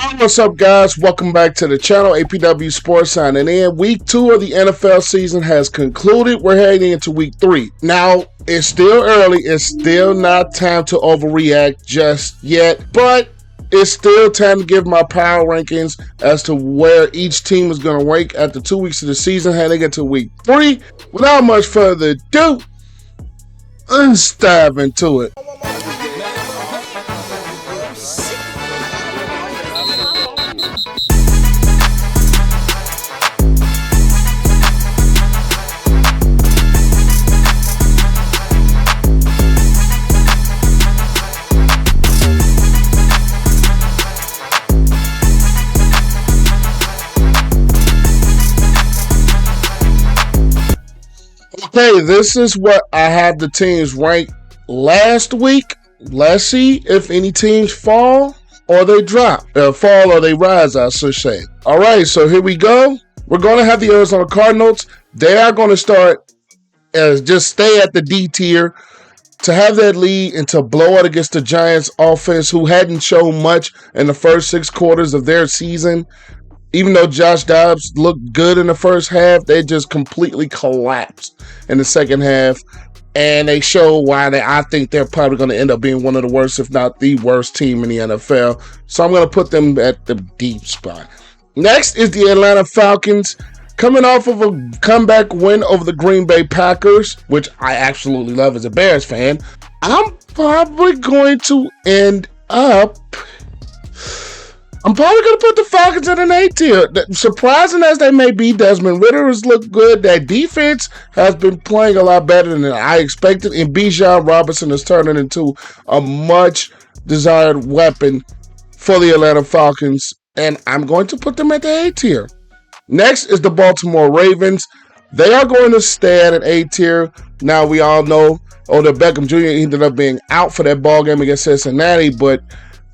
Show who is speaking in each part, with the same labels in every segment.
Speaker 1: What's up, guys? Welcome back to the channel. APW Sports signing in. Week 2 of the NFL season has concluded. We're heading into week 3. Now, it's still early. It's still not time to overreact just yet, but it's still time to give my power rankings as to where each team is going to rank after 2 weeks of the season, heading into week 3. Without much further ado, let's dive into it. Okay, this is what I have the teams ranked last week. Let's see if any teams fall or they drop. Fall or they rise, I should say. All right, so here we go. We're going to have the Arizona Cardinals. They are going to start as just stay at the D tier to have that lead and to blow out against the Giants offense, who hadn't shown much in the first 6 quarters of their season. Even though Josh Dobbs looked good in the first half, they just completely collapsed in the second half. And they show why I think they're probably going to end up being one of the worst, if not the worst team in the NFL. So I'm going to put them at the deep spot. Next is the Atlanta Falcons, coming off of a comeback win over the Green Bay Packers, which I absolutely love as a Bears fan. I'm probably going to end up... I'm probably going to put the Falcons in an A tier. Surprising as they may be, Desmond Ridder has looked good. That defense has been playing a lot better than I expected. And Bijan Robinson is turning into a much desired weapon for the Atlanta Falcons. And I'm going to put them at the A tier. Next is the Baltimore Ravens. They are going to stay at an A tier. Now we all know Odell Beckham Jr. ended up being out for that ball game against Cincinnati, but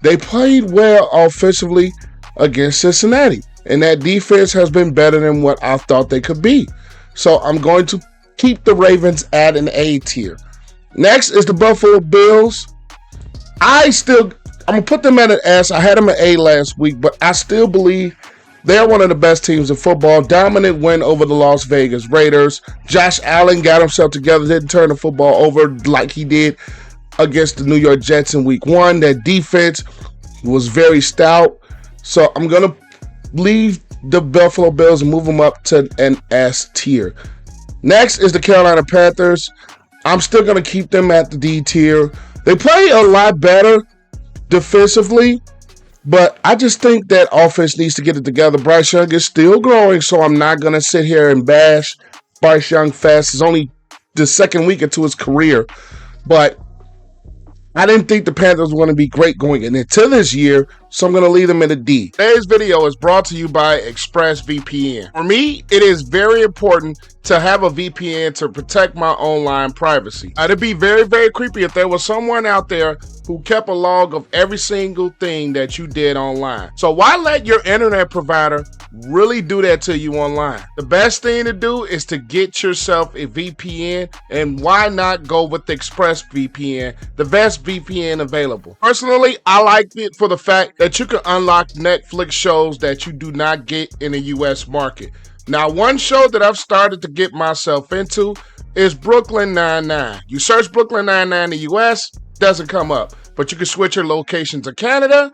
Speaker 1: they played well offensively against Cincinnati, and that defense has been better than what I thought they could be. So I'm going to keep the Ravens at an A tier. Next is the Buffalo Bills. I'm going to put them at an S. I had them at A last week, but I still believe they're one of the best teams in football. Dominant win over the Las Vegas Raiders. Josh Allen got himself together, didn't turn the football over like he did against the New York Jets in week 1. That defense was very stout. So I'm going to leave the Buffalo Bills and move them up to an S tier. Next is the Carolina Panthers. I'm still going to keep them at the D tier. They play a lot better defensively, but I just think that offense needs to get it together. Bryce Young is still growing, so I'm not going to sit here and bash Bryce Young fast. It's only the second week into his career, but I didn't think the Panthers were going to be great going into this year, so I'm going to leave them in a D. Today's video is brought to you by ExpressVPN. For me, it is very important to have a VPN to protect my online privacy. It'd be very, very creepy if there was someone out there who kept a log of every single thing that you did online. So why let your internet provider really do that to you online? The best thing to do is to get yourself a VPN, and why not go with the ExpressVPN, the best VPN available. Personally, I like it for the fact that you can unlock Netflix shows that you do not get in the US market. Now, one show that I've started to get myself into is Brooklyn Nine-Nine. You search Brooklyn Nine-Nine in the US, doesn't come up, but you can switch your location to Canada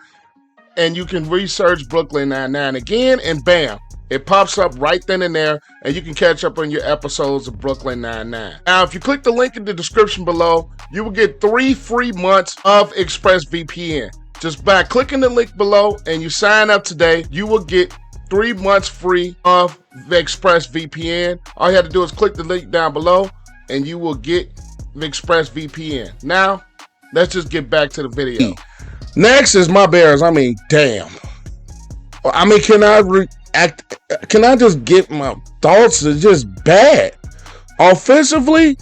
Speaker 1: and you can research Brooklyn Nine-Nine again, and bam, it pops up right then and there, and you can catch up on your episodes of Brooklyn Nine-Nine. Now, if you click the link in the description below, you will get 3 free months of ExpressVPN. Just by clicking the link below and you sign up today, you will get 3 months free of ExpressVPN. All you have to do is click the link down below and you will get ExpressVPN. Now, let's just get back to the video. Next is my Bears. I mean, damn. I mean, can I just get my thoughts? It's just bad. Offensively,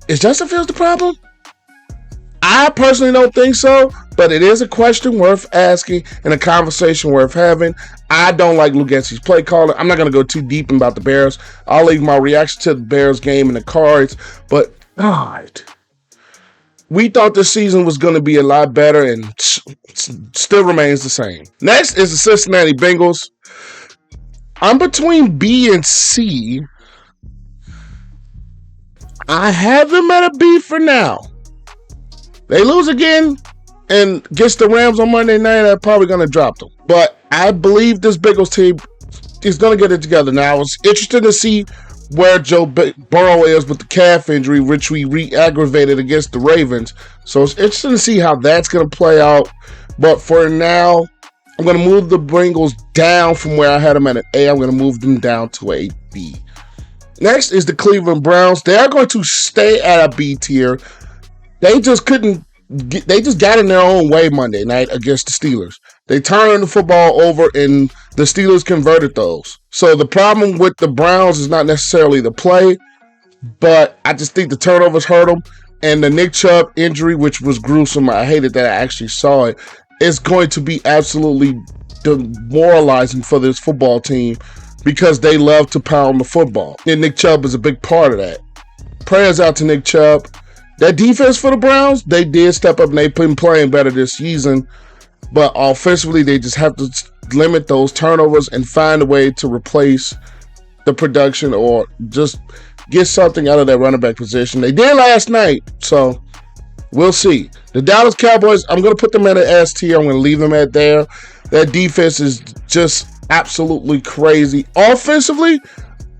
Speaker 1: is Justin Fields the problem? I personally don't think so, but it is a question worth asking and a conversation worth having. I don't like Lugetzi's play calling. I'm not going to go too deep about the Bears. I'll leave my reaction to the Bears game in the cards, but God, We thought this season was going to be a lot better and still remains the same. Next is the Cincinnati Bengals. I'm between B and C. I have them at a B for now. They lose again and gets the Rams on Monday night, I'm probably going to drop them. But I believe this Bengals team is going to get it together. Now, I was interested to see where Joe Burrow is with the calf injury, which we re-aggravated against the Ravens. So it's interesting to see how that's going to play out. But for now, I'm going to move the Bengals down from where I had them at an A. I'm going to move them down to a B. Next is the Cleveland Browns. They are going to stay at a B tier. They just got in their own way Monday night against the Steelers. They turned the football over and the Steelers converted those. So the problem with the Browns is not necessarily the play, but I just think the turnovers hurt them. And the Nick Chubb injury, which was gruesome, I hated that I actually saw it, is going to be absolutely demoralizing for this football team because they love to pound the football. And Nick Chubb is a big part of that. Prayers out to Nick Chubb. That defense for the Browns, they did step up and they've been playing better this season. But offensively, they just have to limit those turnovers and find a way to replace the production or just get something out of that running back position. They did last night, so we'll see. The Dallas Cowboys, I'm going to put them at an S tier. I'm going to leave them at there. That defense is just absolutely crazy. Offensively,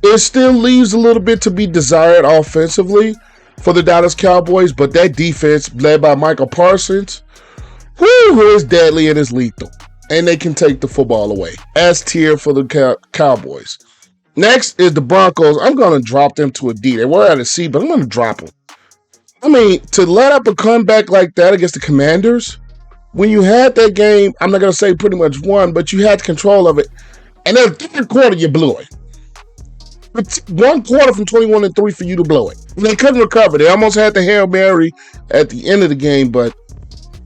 Speaker 1: it still leaves a little bit to be desired offensively for the Dallas Cowboys, but that defense led by Michael Parsons, who is deadly and is lethal, and they can take the football away. S tier for the Cowboys. Next is the Broncos. I'm going to drop them to a D. They were at a C, but I'm going to drop them. I mean, to let up a comeback like that against the Commanders, when you had that game, I'm not going to say pretty much won, but you had control of it, and then the third quarter, you blew it. It's 1 quarter from 21-3 for you to blow it. And they couldn't recover. They almost had the Hail Mary at the end of the game, but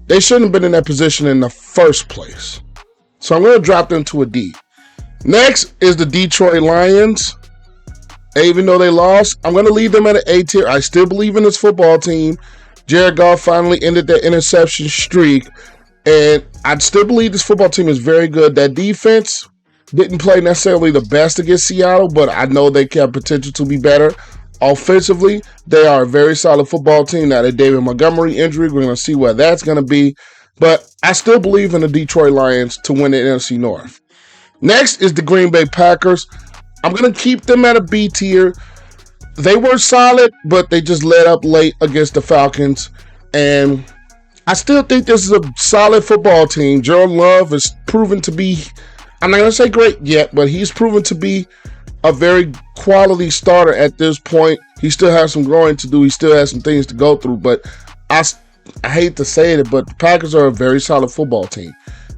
Speaker 1: they shouldn't have been in that position in the first place. So I'm going to drop them to a D. Next is the Detroit Lions. Even though they lost, I'm going to leave them at an A tier. I still believe in this football team. Jared Goff finally ended that interception streak. And I still believe this football team is very good. That defense didn't play necessarily the best against Seattle, but I know they have potential to be better. Offensively, they are a very solid football team. Now, the David Montgomery injury, we're going to see where that's going to be. But I still believe in the Detroit Lions to win the NFC North. Next is the Green Bay Packers. I'm going to keep them at a B tier. They were solid, but they just let up late against the Falcons. And I still think this is a solid football team. Gerald Love is proven to be, I'm not going to say great yet, but he's proven to be a very quality starter at this point. He still has some growing to do. He still has some things to go through. But I hate to say it, but the Packers are a very solid football team.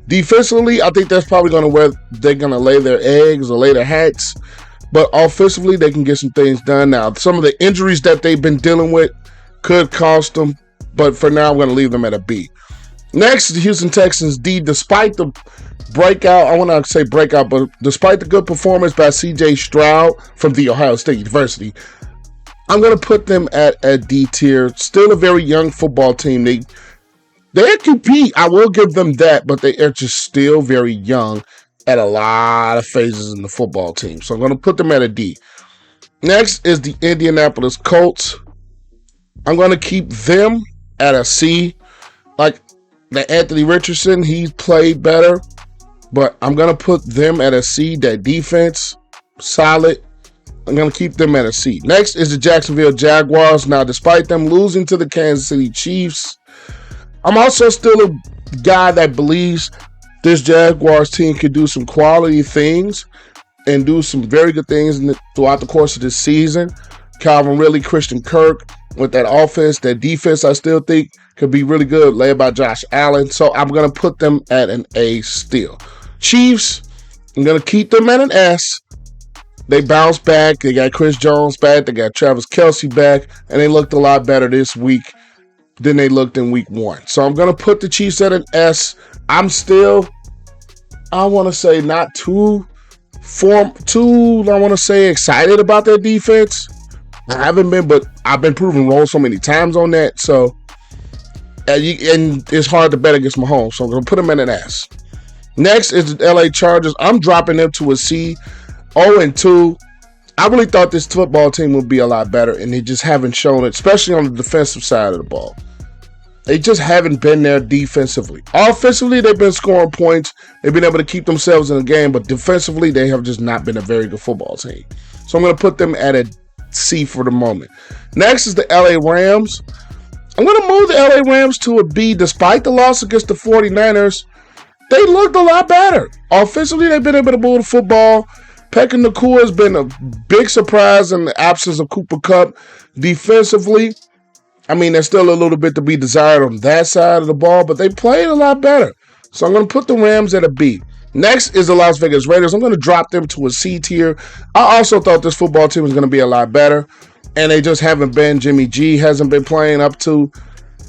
Speaker 1: Defensively, I think that's probably going to where they're going to lay their eggs or lay their hats. But offensively, they can get some things done. Now, some of the injuries that they've been dealing with could cost them. But for now, I'm going to leave them at a B. Next, the Houston Texans D. Despite the breakout, I want to say breakout, but despite the good performance by C.J. Stroud from the Ohio State University, I'm going to put them at a D tier. Still a very young football team. They compete. I will give them that, but they are just still very young at a lot of phases in the football team. So I'm going to put them at a D. Next is the Indianapolis Colts. I'm going to keep them at a C. Like the Anthony Richardson, he's played better, but I'm going to put them at a C. That defense, solid. I'm going to keep them at a C. Next is the Jacksonville Jaguars. Now, despite them losing to the Kansas City Chiefs, I'm also still a guy that believes this Jaguars team could do some quality things and do some very good things throughout the course of this season. Calvin Ridley, Christian Kirk, with that offense, that defense, I still think could be really good, led by Josh Allen. So I'm going to put them at an A still. Chiefs, I'm going to keep them at an S. They bounced back. They got Chris Jones back. They got Travis Kelce back. And they looked a lot better this week than they looked in week 1. So I'm going to put the Chiefs at an S. I'm still, I want to say, not too excited about their defense. I haven't been, but I've been proven wrong so many times on that. So And it's hard to bet against Mahomes, so I'm going to put them in an S. Next is the LA Chargers. I'm dropping them to a C, 0-2. I really thought this football team would be a lot better, and they just haven't shown it, especially on the defensive side of the ball. They just haven't been there defensively. Offensively, they've been scoring points. They've been able to keep themselves in the game, but defensively, they have just not been a very good football team. So I'm going to put them at a C for the moment. Next is the LA Rams. I'm going to move the LA Rams to a B. Despite the loss against the 49ers, they looked a lot better. Offensively, they've been able to move the football. Peka Nakua has been a big surprise in the absence of Cooper Kupp. Defensively, I mean, there's still a little bit to be desired on that side of the ball, but they played a lot better. So I'm going to put the Rams at a B. Next is the Las Vegas Raiders. I'm going to drop them to a C tier. I also thought this football team was going to be a lot better, and they just haven't been. Jimmy G hasn't been playing up to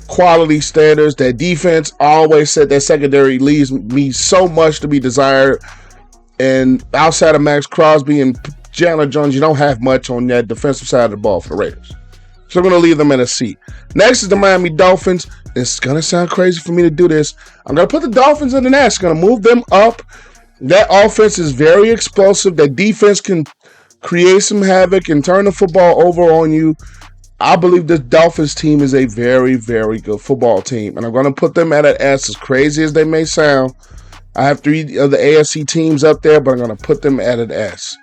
Speaker 1: quality standards. Their defense, I always said that secondary leaves me so much to be desired. And outside of Max Crosby and Chandler Jones, you don't have much on that defensive side of the ball for the Raiders. So I'm going to leave them at a C. Next is the Miami Dolphins. It's going to sound crazy for me to do this. I'm going to put the Dolphins in the S. Going to move them up. That offense is very explosive. That defense can create some havoc and turn the football over on you. I believe this Dolphins team is a very, very good football team. And I'm going to put them at an S, as crazy as they may sound. I have 3 of the AFC teams up there, but I'm going to put them at an S.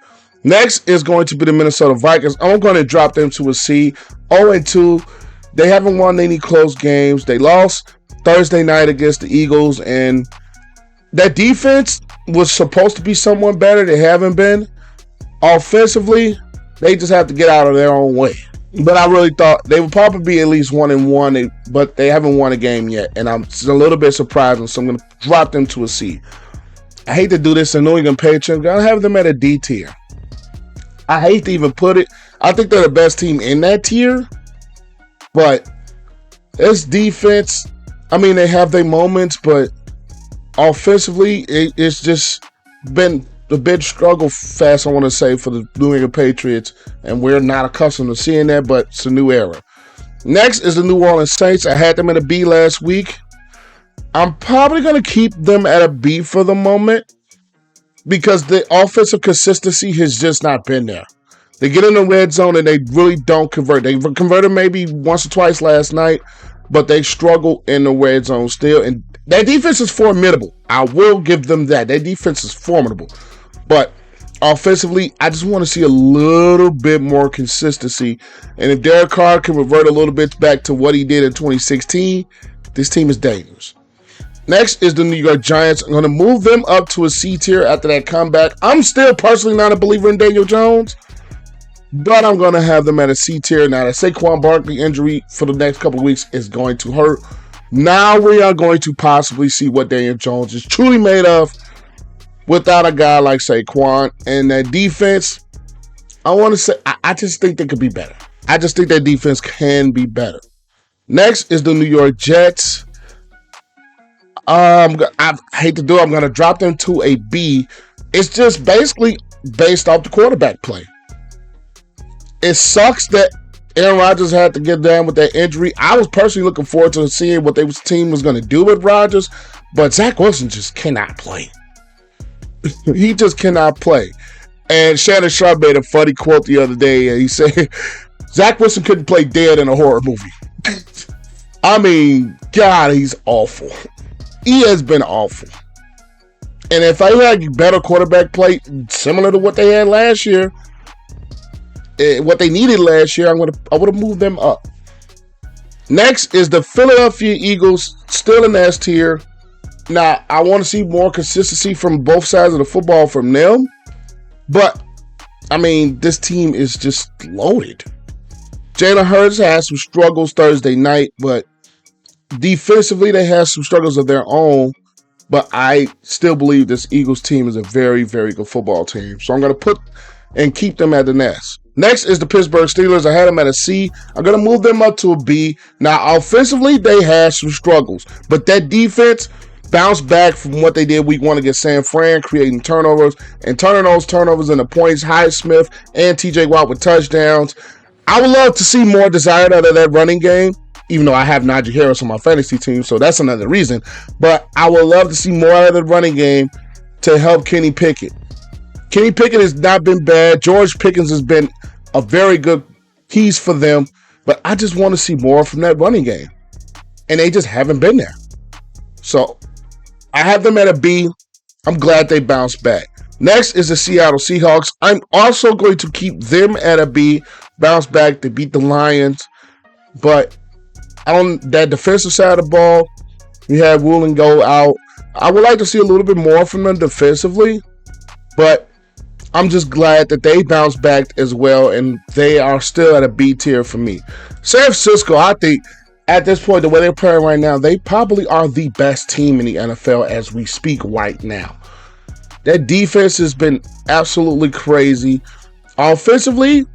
Speaker 1: Next is going to be the Minnesota Vikings. I'm going to drop them to a C, 0-2. They haven't won any close games. They lost Thursday night against the Eagles, and that defense was supposed to be somewhat better. They haven't been. Offensively, they just have to get out of their own way. But I really thought they would probably be at least 1-1, but they haven't won a game yet, and I'm a little bit surprised, so I'm going to drop them to a C. I hate to do this in New England Patriots. I'm going to have them at a D tier. I hate to even put it. I think they're the best team in that tier, but this defense, I mean, they have their moments, but offensively, it's just been a big struggle fest, I want to say, for the New England Patriots, and we're not accustomed to seeing that, but it's a new era. Next is the New Orleans Saints. I had them at a B last week. I'm probably going to keep them at a B for the moment because the offensive consistency has just not been there. They get in the red zone and they really don't convert. They converted maybe once or twice last night, but they struggle in the red zone still. And that defense is formidable. I will give them that. Their defense is formidable. But offensively, I just want to see a little bit more consistency. And if Derek Carr can revert a little bit back to what he did in 2016, this team is dangerous. Next is the New York Giants. I'm going to move them up to a C tier after that comeback. I'm still personally not a believer in Daniel Jones, but I'm going to have them at a C tier. Now, the Saquon Barkley injury for the next couple of weeks is going to hurt. Now we are going to possibly see what Daniel Jones is truly made of without a guy like Saquon. And that defense, I want to say, I just think they could be better. I just think that defense can be better. Next is the New York Jets. I hate to do it. I'm going to drop them to a B. It's just basically based off the quarterback play. It sucks that Aaron Rodgers had to get down with that injury. I was personally looking forward to seeing what the team was going to do with Rodgers, but Zach Wilson just cannot play. He just cannot play. And Shannon Sharp made a funny quote the other day. He said, Zach Wilson couldn't play dead in a horror movie. I mean, God, he's awful. He has been awful. And if I had better quarterback play, similar to what they had last year, what they needed last year, I would have moved them up. Next is the Philadelphia Eagles, still in the S tier. Now, I want to see more consistency from both sides of the football from them. But, I mean, this team is just loaded. Jalen Hurts had some struggles Thursday night, but defensively, they have some struggles of their own. But I still believe this Eagles team is a very, very good football team. So I'm going to put and keep them at the S. Next is the Pittsburgh Steelers. I had them at a C. I'm going to move them up to a B. Now, offensively, they had some struggles. But that defense bounced back from what they did week 1 against San Fran, creating turnovers and turning those turnovers into points. Highsmith and TJ Watt with touchdowns. I would love to see more desired out of that running game. even though I have Najee Harris on my fantasy team, so that's another reason. But I would love to see more out of the running game to help Kenny Pickett. Kenny Pickett has not been bad. George Pickens has been a very good piece for them, but I just want to see more from that running game. And they just haven't been there. So I have them at a B. I'm glad they bounced back. Next is the Seattle Seahawks. I'm also going to keep them at a B. Bounce back to beat the Lions. But on that defensive side of the ball, we had Woolen go out. I would like to see a little bit more from them defensively, but I'm just glad that they bounced back as well, and they are still at a B tier for me. San Francisco, I think, at this point, the way they're playing right now, they probably are the best team in the NFL as we speak right now. That defense has been absolutely crazy. Offensively,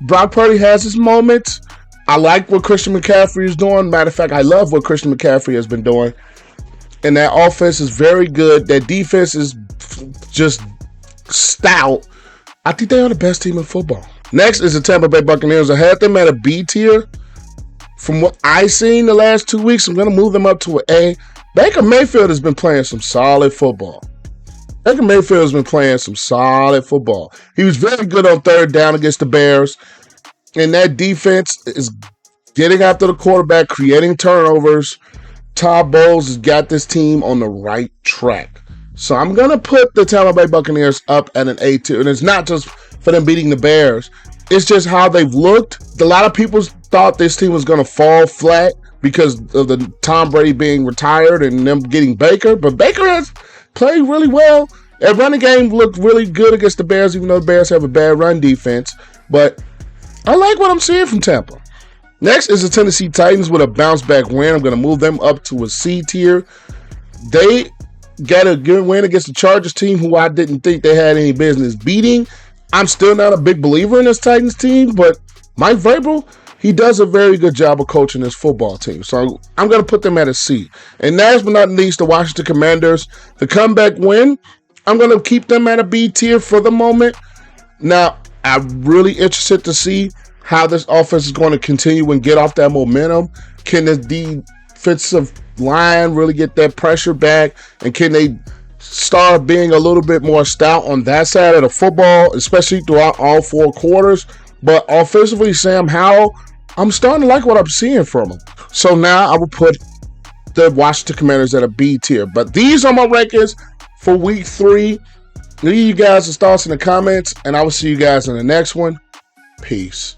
Speaker 1: Brock Purdy has his moments. I like what Christian McCaffrey is doing. Matter of fact, I love what Christian McCaffrey has been doing. And that offense is very good. That defense is just stout. I think they are the best team in football. Next is the Tampa Bay Buccaneers. I had them at a B tier. From what I've seen the last 2 weeks, I'm going to move them up to an A. Baker Mayfield has been playing some solid football. He was very good on third down against the Bears. And that defense is getting after the quarterback, creating turnovers. Todd Bowles has got this team on the right track. So I'm going to put the Tampa Bay Buccaneers up at an A tier. And it's not just for them beating the Bears. It's just how they've looked. A lot of people thought this team was going to fall flat because of the Tom Brady being retired and them getting Baker. But Baker has played really well. That running game looked really good against the Bears, even though the Bears have a bad run defense. But I like what I'm seeing from Tampa. Next is the Tennessee Titans with a bounce-back win. I'm going to move them up to a C tier. They got a good win against the Chargers team, who I didn't think they had any business beating. I'm still not a big believer in this Titans team, but Mike Vrabel, he does a very good job of coaching this football team. So I'm going to put them at a C. And last but not least, the Washington Commanders, the comeback win, I'm going to keep them at a B tier for the moment. Now, I'm really interested to see how this offense is going to continue and get off that momentum. Can the defensive line really get that pressure back? And can they start being a little bit more stout on that side of the football, especially throughout all four quarters? But offensively, Sam Howell, I'm starting to like what I'm seeing from him. So now I will put the Washington Commanders at a B tier. But these are my rankings for week 3. Leave you guys' thoughts in the comments, and I will see you guys in the next one. Peace.